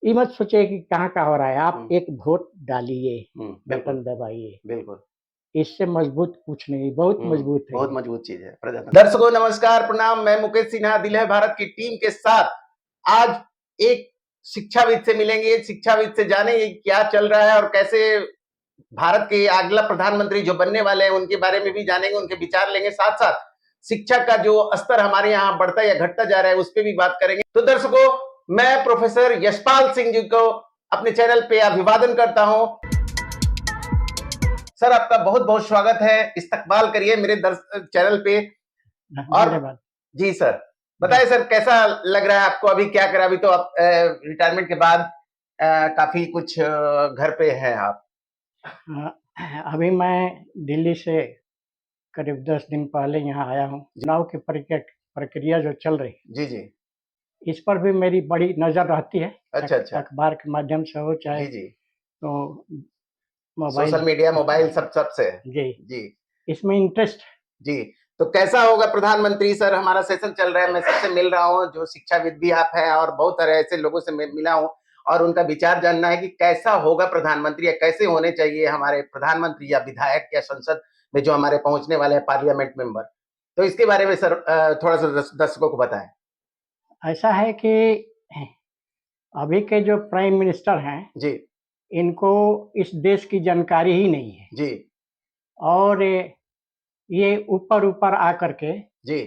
ये मत सोचिए कि कहाँ का हो रहा है, आप हम्म। एक वोट डालिए, बिल्कुल। बटन दबाइए, बिल्कुल। इससे मजबूत कुछ नहीं, बहुत मजबूत है बहुत ये। मजबूत चीज है प्रजातंत्र। दर्शकों नमस्कार प्रणाम, मैं मुकेश सिन्हा दिल है भारत की टीम के साथ आज एक शिक्षाविद से मिलेंगे। शिक्षाविद से जानेंगे क्या चल रहा है और कैसे भारत के अगला प्रधानमंत्री जो बनने वाले हैं उनके बारे में भी जानेंगे, उनके विचार लेंगे। साथ साथ शिक्षा का जो स्तर हमारे यहाँ बढ़ता या घटता जा रहा है उस पर भी बात करेंगे। तो दर्शकों, मैं प्रोफेसर यशपाल सिंह जी को अपने चैनल पे अभिवादन करता हूं। सर आपका बहुत बहुत स्वागत है, इस्तकबाल करिए मेरे चैनल पे। और धन्यवाद। जी सर, बताइए सर कैसा लग रहा है आपको, अभी क्या करा? अभी तो आप रिटायरमेंट के बाद काफी कुछ घर पे हैं आप। अभी मैं दिल्ली से करीब 10 दिन पहले यहाँ आया हूँ। चुनाव की प्रक्रिया जो चल रही है, जी जी। इस पर भी मेरी बड़ी नज़र रहती है। अच्छा अच्छा। अखबार के माध्यम से हो चाहे जी जी। तो मोबाइल। सोशल मीडिया, मोबाइल सबसे। जी, जी इसमें इंटरेस्ट। जी। तो कैसा होगा प्रधानमंत्री? सर हमारा सेशन चल रहा है, मैं सबसे मिल रहा हूँ, जो शिक्षाविद भी आप हैं और बहुत सारे ऐसे लोगों से मिला हूँ और उनका विचार जानना है कि कैसा होगा प्रधानमंत्री या कैसे होने चाहिए हमारे प्रधानमंत्री या विधायक या संसद में जो हमारे पहुंचने वाले हैं पार्लियामेंट मेंबर। तो इसके बारे में सर थोड़ा सा दर्शकों को बताएं। ऐसा है कि अभी के जो प्राइम मिनिस्टर हैं, जी इनको इस देश की जानकारी ही नहीं है। जी और ये ऊपर-ऊपर आकर के जी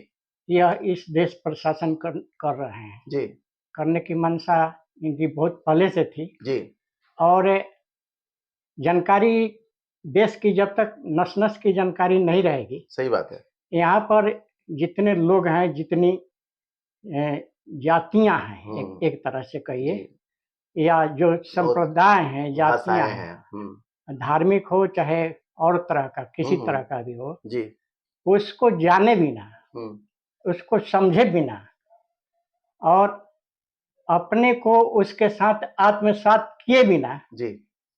यह इस देश पर शासन कर रहे हैं। जी करने की मंशा इनकी बहुत पहले से थी। जी। और जानकारी देश की जब तक नस-नस की जानकारी नहीं रहेगी, सही बात है। यहाँ पर जितने लोग हैं, जितनी अ, जातियाँ हैं, एक एक तरह से कहिए, जी। या जो बहुत संप्रदाय हैं, जातियाँ भाषाएं हैं, हैं। धार्मिक हो चाहे और तरह का, किसी तरह का भी हो, जी। उसको जाने बिना, हम्म। उसको समझे बिना और अपने को उसके साथ आत्मसात किए बिना जी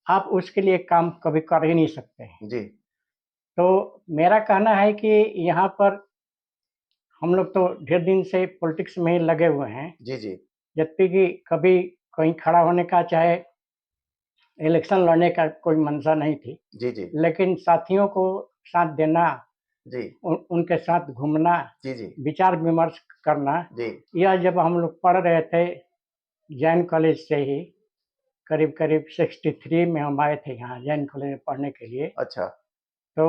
आप उसके लिए काम कभी कर ही नहीं सकते हैं। जी तो मेरा कहना है कि यहाँ पर हम लोग तो ढेर दिन से पॉलिटिक्स में ही लगे हुए हैं। जी जी जबकि कि कभी कहीं खड़ा होने का, चाहे इलेक्शन लड़ने का कोई मंशा नहीं थी। जी जी लेकिन साथियों को साथ देना, जी उनके साथ घूमना, जी जी विचार विमर्श करना, जी यह जब हम लोग पढ़ रहे थे जैन कॉलेज से ही, करीब-करीब 63 में हम आए थे यहाँ जैन कॉलेज में पढ़ने के लिए। अच्छा। तो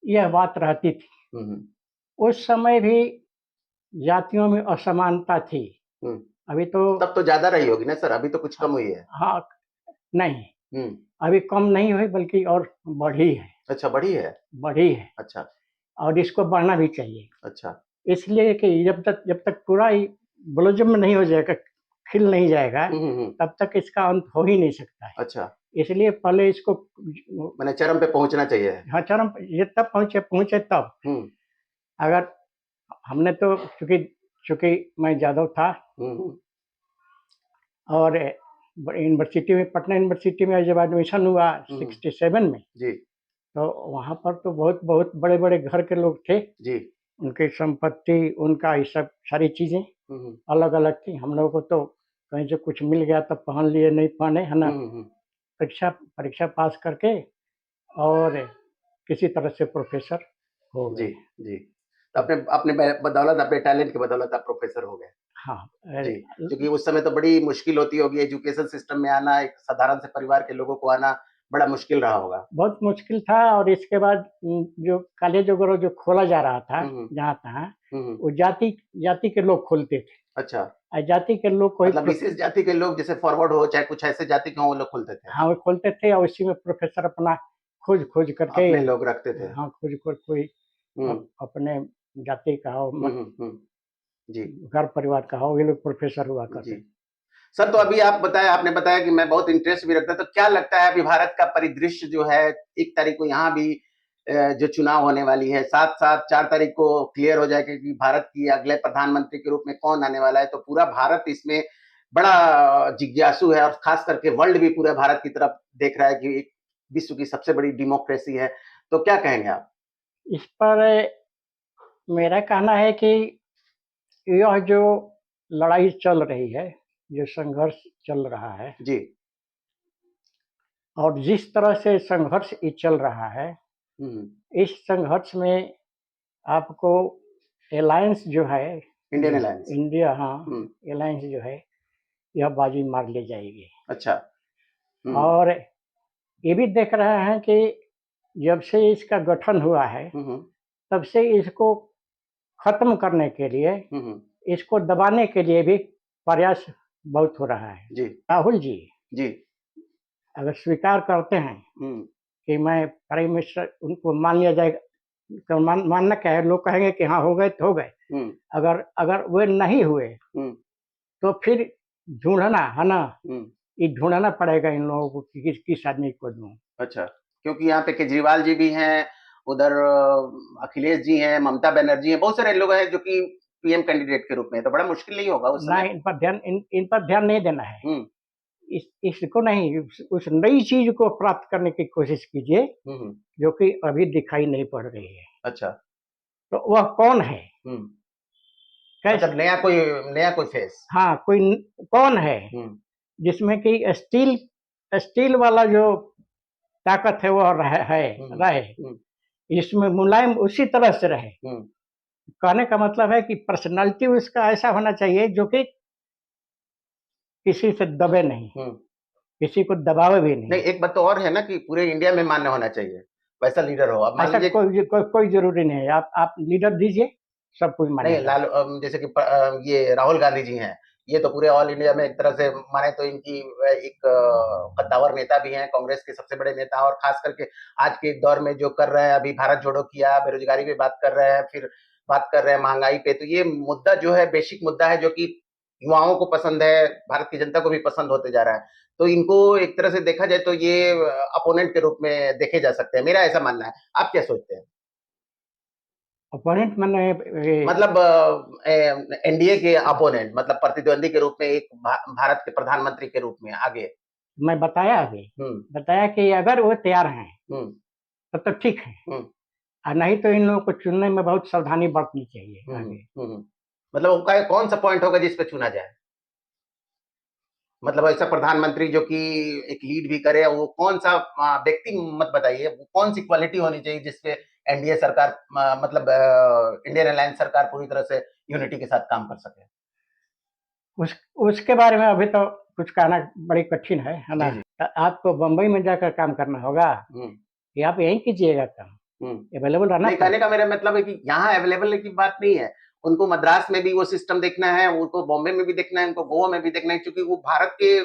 यह बात रहती थी। हम्म। उस समय भी जातियों में असमानता थी। हम्म। अभी तो तब तो ज्यादा रही होगी ना सर, अभी तो कुछ कम हुई है। हाँ, नहीं, हम्म। अभी कम नहीं हुई बल्कि और बढ़ी है, अच्छा, बढ़ी है। बढ़ी है। अच्छा और इसको बढ़ना भी चाहिए। अच्छा। इसलिए कि जब तक पूरा ही ब्लोजम नहीं हो जाएगा, खिल नहीं जाएगा, हम्म। तब तक इसका अंत हो ही नहीं सकता है। अच्छा, इसलिए पहले इसको मैंने चरम पे पहुंचना चाहिए। हाँ, चरम ये तब पहुँचे पहुँचे तब। हम्म अगर हमने तो चूँकि चूँकि मैं यादव था हम्म और यूनिवर्सिटी में, पटना यूनिवर्सिटी में जब एडमिशन हुआ हम्म। 67 में, जी तो वहाँ पर तो बहुत-बहुत बड़े-बड़े घर के लोग थे। जी। उनकी संपत्ति, उनका ये सब सारी चीज़ें हम्म अलग-अलग थी। हम लोगों को तो कहीं से कुछ मिल गया तो पहन लिए, नहीं पहने, है ना? हम्म। परीक्षा परीक्षा पास करके और किसी तरह से प्रोफ़ेसर हो जी गए। जी। तो तो अपने अपने बदौलत, अपने टैलेंट की बदौलत आप प्रोफेसर हो गए। हाँ, जी, क्योंकि उस समय तो बड़ी मुश्किल होती होगी एजुकेशन सिस्टम में आना, एक साधारण से परिवार के लोगों को आना बड़ा मुश्किल रहा होगा। बहुत मुश्किल था। और इसके बाद जो कॉलेज वगैरह जो खोला जा रहा था हम्म जहाँ-तहाँ, हम्म। वो जाति जाति के लोग खोलते थे। अच्छा, जाति के लोग कोई मतलब विशेष जाति के लोग जैसे फॉरवर्ड हो चाहे कुछ ऐसे जाति के हों वो लोग खुलते थे। हाँ, वो खोलते थे और उसी में प्रोफ़ेसर अपना खोज-खोज करके, अपने लोग रखते थे। हाँ, खोज-खोज कोई हम्म अपने जाति का हो, हम्म। जी घर परिवार का हो, ये लोग प्रोफ़ेसर हुआ जी। करते थे। सर तो अभी आप बताया, आपने बताया कि मैं बहुत इंटरेस्ट भी रखता, तो क्या लगता है अभी भारत का परिदृश्य जो है, 1 तारीख को यहाँ भी जो चुनाव होने वाली है, साथ साथ 4 तारीख को क्लियर हो जाएगा कि भारत की अगले प्रधानमंत्री के रूप में कौन आने वाला है, तो पूरा भारत इसमें बड़ा जिज्ञासु है और खास करके वर्ल्ड भी पूरा भारत की तरफ देख रहा है कि विश्व की सबसे बड़ी डेमोक्रेसी है। तो क्या कहेंगे आप? इस पर मेरा कहना है कि यह जो लड़ाई चल रही है जो संघर्ष चल रहा है जी। और जिस तरह से संघर्ष ये चल रहा है, इस संघर्ष में आपको अलायंस जो है, इंडियन अलायंस। इंडिया, हाँ, अलायंस जो है यह बाजी मार ले जाएगी। अच्छा। और ये भी देख रहे हैं कि जब से इसका गठन हुआ है तब से इसको खत्म करने के लिए, इसको दबाने के लिए भी प्रयास बहुत हो रहा है। जी। राहुल जी जी अगर स्वीकार करते हैं कि मैं प्राइम मिनिस्टर, उनको मान लिया जाएगा, तो मानना क्या है, लोग कहेंगे कि हाँ हो गए तो हो गए। अगर वे नहीं हुए तो फिर ढूंढना है ना, ये ढूंढना पड़ेगा इन लोगों को कि किस आदमी को दूं। अच्छा, क्योंकि यहाँ पे केजरीवाल जी भी हैं, उधर अखिलेश जी हैं, ममता बनर्जी हैं, बहुत सारे लोग हैं जो कि पीएम कैंडिडेट के रूप में, तो बड़ा मुश्किल नहीं होगा उस समय? इन पर ध्यान नहीं देना है। इसको नहीं, उस नई चीज को प्राप्त करने की कोशिश कीजिए जो कि अभी दिखाई नहीं पड़ रही है। अच्छा, तो वह कौन है? मतलब नया कोई फेस? हाँ, कोई कौन है जिसमें कि स्टील वाला जो ताकत है वो रहे, इसमें मुलायम उसी तरह से रहे। कहने का मतलब है कि पर्सनालिटी उसका ऐसा होना चाहिए जो कि किसी से दबे नहीं, किसी को दबावे भी नहीं। एक बात तो और है ना कि पूरे इंडिया में मान्य होना चाहिए, वैसा लीडर हो। अब ऐसा कोई जरूरी नहीं है, आप लीडर दीजिए, सब कुछ माने। नहीं, जैसे कि ये राहुल गांधी जी हैं, ये तो पूरे ऑल इंडिया में एक तरह से माने तो इनकी एक कद्दावर नेता भी हैं, कांग्रेस के सबसे बड़े नेता, और खास करके आज के दौर में जो कर रहे हैं, अभी भारत जोड़ो किया, बेरोजगारी पे बात कर रहे हैं, फिर बात कर रहे हैं महंगाई पे। तो ये मुद्दा जो है बेसिक मुद्दा है जो कि युवाओं को पसंद है, भारत की जनता को भी पसंद होते जा रहा है। तो इनको एक तरह से देखा जाए तो ये अपोनेंट के रूप में देखे जा सकते हैं, मेरा ऐसा मानना है। आप क्या सोचते हैं? अपोनेंट मतलब एनडीए के अपोनेंट, मतलब प्रतिद्वंदी के रूप में, एक भारत के प्रधानमंत्री के रूप में आगे। मैं बताया कि अगर वो तैयार हैं तब तो ठीक है, और नहीं तो इन लोगों को चुनने में बहुत सावधानी बरतनी चाहिए आगे। मतलब कौन सा पॉइंट होगा जिस पे चुना जाए? मतलब ऐसा प्रधानमंत्री जो कि एक लीड भी करे, वो कौन सा व्यक्ति मत बताइए, वो कौन सी क्वालिटी होनी चाहिए जिसपे एनडीए सरकार, मतलब इंडियन अलायंस सरकार पूरी तरह से यूनिटी के साथ काम कर सके? उसके बारे में अभी तो कुछ कहना बड़ी कठिन है ना। तो आपको बंबई में जाकर काम करना होगा कि आप यहीं कीजिएगा काम, अवेलेबल रहना। नहीं, कहने का मेरा मतलब है कि यहाँ अवेलेबल की बात नहीं है, उनको मद्रास में भी वो सिस्टम देखना है, उनको बॉम्बे में भी देखना है, उनको गोवा में भी देखना है, क्योंकि वो भारत के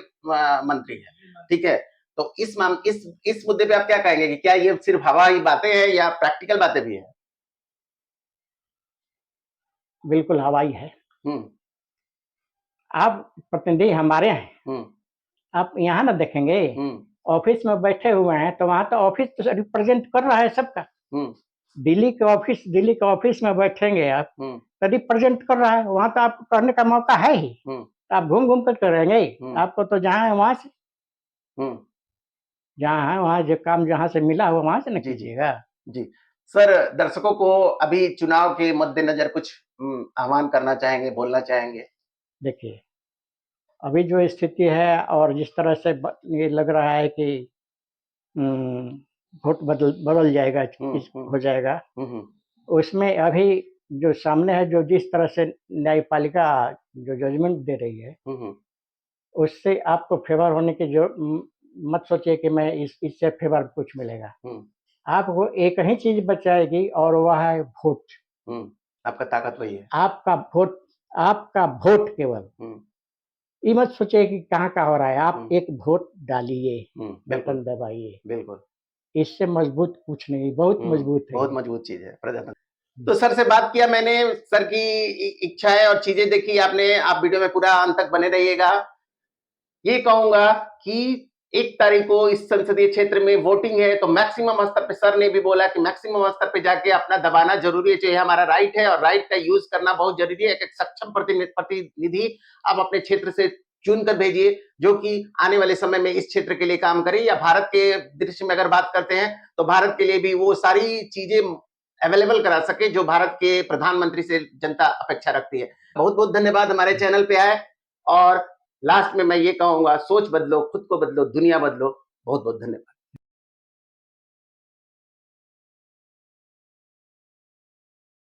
मंत्री है। ठीक है, तो इस मुद्दे पे आप क्या कहेंगे कि क्या ये सिर्फ हवाई बातें हैं या प्रैक्टिकल बातें भी है? बिल्कुल हवाई है। आप प्रतिनिधि हमारे हैं, आप यहाँ ना देखेंगे, ऑफिस में बैठे हुए हैं तो वहां तो ऑफिस तो रिप्रेजेंट कर रहा है सबका। दिल्ली के ऑफिस में बैठेंगे आप तो रिप्रेजेंट कर रहा है, वहां तो आपको करने का मौका है ही। आप घूम घूम कर करेंगे, आपको तो जहाँ है वहां से, जहाँ है वहां जो काम जहाँ से मिला हुआ वहां से न कीजिएगा। जी सर, दर्शकों को अभी चुनाव के मद्देनजर कुछ आह्वान करना चाहेंगे, बोलना चाहेंगे? देखिए, अभी जो स्थिति है और जिस तरह से ये लग रहा है कि वोट बदल जाएगा, हो जाएगा, उसमें अभी जो सामने है, जो जिस तरह से न्यायपालिका जो जजमेंट दे रही है, उससे आपको फेवर होने की जो मत सोचिए कि मैं इससे फेवर कुछ मिलेगा। आपको एक ही चीज बचाएगी और वह है वोट। आपका ताकत वही है, आपका वोट केवल। ये मत सोचिए कि कहाँ का हो रहा है, आप एक वोट डालिए, बटन दबाइए, बिल्कुल, इससे मजबूत कुछ नहीं, बहुत मजबूत है, बहुत मजबूत चीज है प्रजातंत्र। तो सर से बात किया मैंने, सर की इच्छाएं और चीजें देखी आपने, आप वीडियो में पूरा अंत तक बने रहिएगा। ये कहूंगा कि 1 तारीख को इस संसदीय क्षेत्र में वोटिंग है, तो मैक्सिमम स्तर पे, सर ने भी बोला कि मैक्सिमम स्तर पे जाके अपना दबाना जरूरी है, चाहिए हमारा राइट है और राइट का यूज करना बहुत जरूरी है। एक सक्षम प्रतिनिधि आप अपने क्षेत्र से चुन कर भेजिए जो कि आने वाले समय में इस क्षेत्र के लिए काम करे, या भारत के दृश्य में अगर बात करते हैं तो भारत के लिए भी वो सारी चीजें अवेलेबल करा सके जो भारत के प्रधानमंत्री से जनता अपेक्षा रखती है। बहुत बहुत धन्यवाद हमारे चैनल पे आए, और लास्ट में मैं ये कहूंगा, सोच बदलो, खुद को बदलो, दुनिया बदलो। बहुत बहुत धन्यवाद।